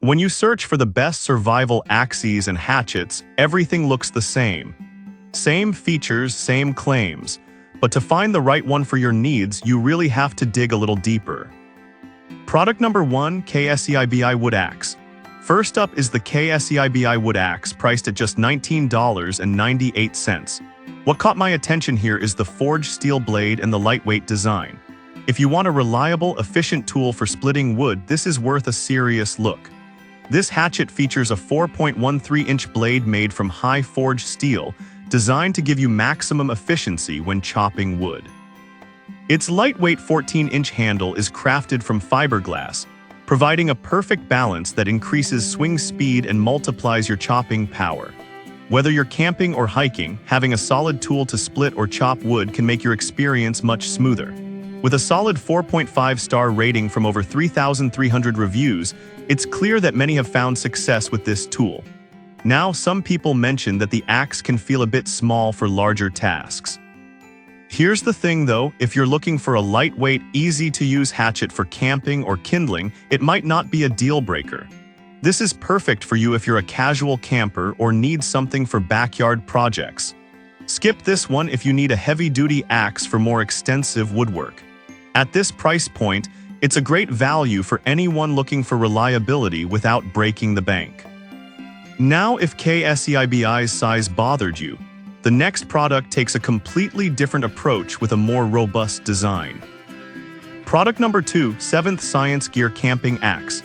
When you search for the best survival axes and hatchets, everything looks the same. Same features, same claims. But to find the right one for your needs, you really have to dig a little deeper. Product number 1, KSEIBI Wood Axe. First up is the KSEIBI Wood Axe, priced at just $19.98. What caught my attention here is the forged steel blade and the lightweight design. If you want a reliable, efficient tool for splitting wood, this is worth a serious look. This hatchet features a 4.13-inch blade made from high forged steel, designed to give you maximum efficiency when chopping wood. Its lightweight 14-inch handle is crafted from fiberglass, providing a perfect balance that increases swing speed and multiplies your chopping power. Whether you're camping or hiking, having a solid tool to split or chop wood can make your experience much smoother. With a solid 4.5-star rating from over 3,300 reviews, it's clear that many have found success with this tool. Now, some people mention that the axe can feel a bit small for larger tasks. Here's the thing though, if you're looking for a lightweight, easy-to-use hatchet for camping or kindling, it might not be a deal-breaker. This is perfect for you if you're a casual camper or need something for backyard projects. Skip this one if you need a heavy-duty axe for more extensive woodwork. At this price point, it's a great value for anyone looking for reliability without breaking the bank. Now, if KSEIBI's size bothered you, the next product takes a completely different approach with a more robust design. Product number 2, 7th Science Gear Camping Axe.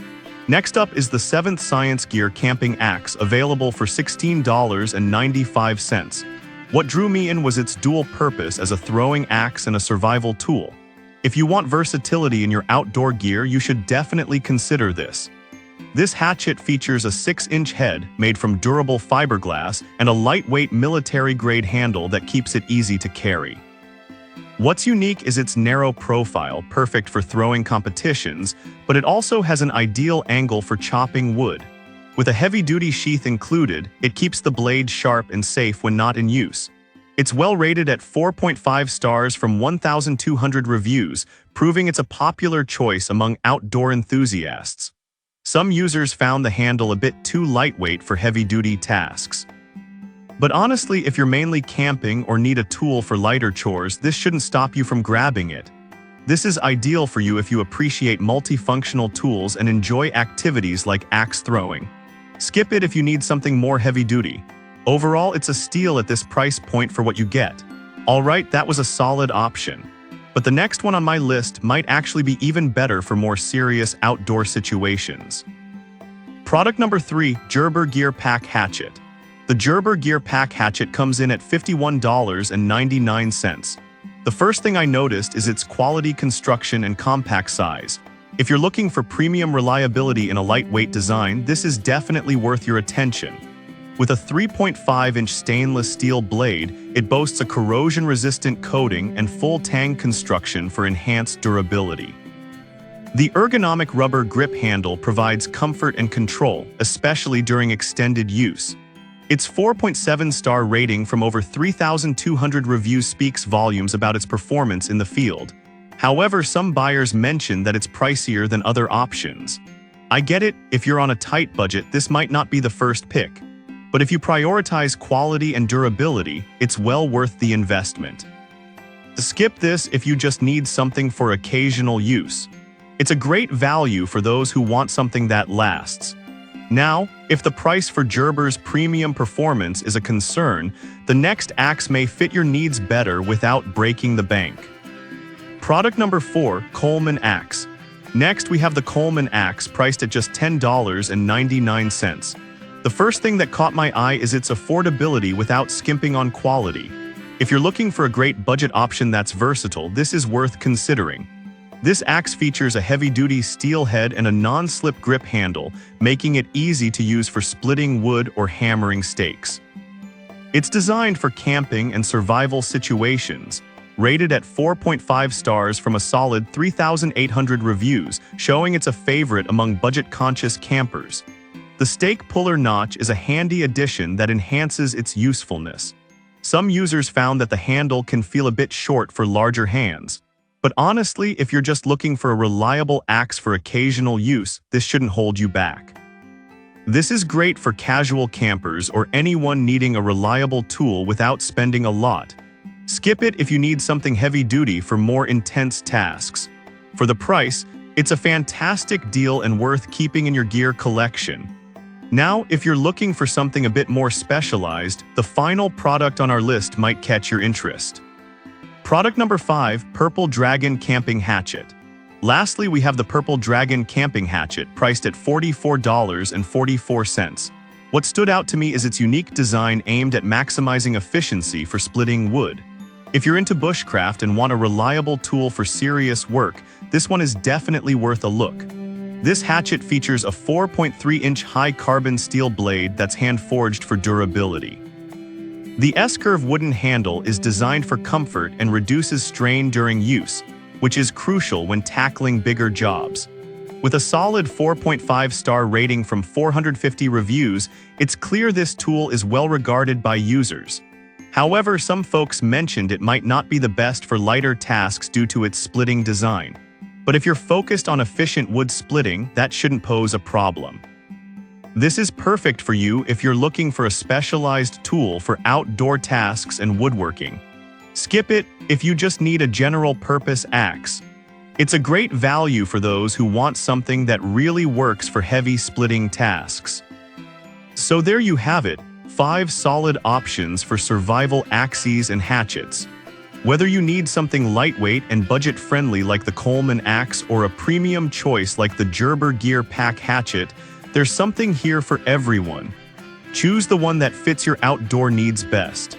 Next up is the 7th Science Gear Camping Axe, available for $16.95. What drew me in was its dual purpose as a throwing axe and a survival tool. If you want versatility in your outdoor gear, you should definitely consider this. This hatchet features a 6-inch head made from durable fiberglass and a lightweight military-grade handle that keeps it easy to carry. What's unique is its narrow profile, perfect for throwing competitions, but it also has an ideal angle for chopping wood. With a heavy-duty sheath included, it keeps the blade sharp and safe when not in use. It's well rated at 4.5 stars from 1,200 reviews, proving it's a popular choice among outdoor enthusiasts. Some users found the handle a bit too lightweight for heavy-duty tasks. But honestly, if you're mainly camping or need a tool for lighter chores, this shouldn't stop you from grabbing it. This is ideal for you if you appreciate multifunctional tools and enjoy activities like axe throwing. Skip it if you need something more heavy-duty. Overall, it's a steal at this price point for what you get. Alright, that was a solid option. But the next one on my list might actually be even better for more serious outdoor situations. Product number 3, Gerber Gear Pack Hatchet. The Gerber Gear Pack Hatchet comes in at $51.99. The first thing I noticed is its quality construction and compact size. If you're looking for premium reliability in a lightweight design, this is definitely worth your attention. With a 3.5-inch stainless steel blade, it boasts a corrosion-resistant coating and full tang construction for enhanced durability. The ergonomic rubber grip handle provides comfort and control, especially during extended use. Its 4.7-star rating from over 3,200 reviews speaks volumes about its performance in the field. However, some buyers mention that it's pricier than other options. I get it, if you're on a tight budget, this might not be the first pick. But if you prioritize quality and durability, it's well worth the investment. Skip this if you just need something for occasional use. It's a great value for those who want something that lasts. Now, if the price for Gerber's premium performance is a concern, the next axe may fit your needs better without breaking the bank. Product number 4, Coleman Axe. Next, we have the Coleman Axe, priced at just $10.99. The first thing that caught my eye is its affordability without skimping on quality. If you're looking for a great budget option that's versatile, this is worth considering. This axe features a heavy-duty steel head and a non-slip grip handle, making it easy to use for splitting wood or hammering stakes. It's designed for camping and survival situations, rated at 4.5 stars from a solid 3,800 reviews, showing it's a favorite among budget-conscious campers. The stake puller notch is a handy addition that enhances its usefulness. Some users found that the handle can feel a bit short for larger hands. But honestly, if you're just looking for a reliable axe for occasional use, this shouldn't hold you back. This is great for casual campers or anyone needing a reliable tool without spending a lot. Skip it if you need something heavy-duty for more intense tasks. For the price, it's a fantastic deal and worth keeping in your gear collection. Now, if you're looking for something a bit more specialized, the final product on our list might catch your interest. Product number 5, Purple Dragon Camping Hatchet. Lastly, we have the Purple Dragon Camping Hatchet, priced at $44.44. What stood out to me is its unique design aimed at maximizing efficiency for splitting wood. If you're into bushcraft and want a reliable tool for serious work, this one is definitely worth a look. This hatchet features a 4.3-inch high carbon steel blade that's hand-forged for durability. The S-curve wooden handle is designed for comfort and reduces strain during use, which is crucial when tackling bigger jobs. With a solid 4.5-star rating from 450 reviews, it's clear this tool is well regarded by users. However, some folks mentioned it might not be the best for lighter tasks due to its splitting design. But if you're focused on efficient wood splitting, that shouldn't pose a problem. This is perfect for you if you're looking for a specialized tool for outdoor tasks and woodworking. Skip it if you just need a general-purpose axe. It's a great value for those who want something that really works for heavy splitting tasks. So there you have it, 5 solid options for survival axes and hatchets. Whether you need something lightweight and budget-friendly like the Coleman axe or a premium choice like the Gerber Gear Pack hatchet, there's something here for everyone. Choose the one that fits your outdoor needs best.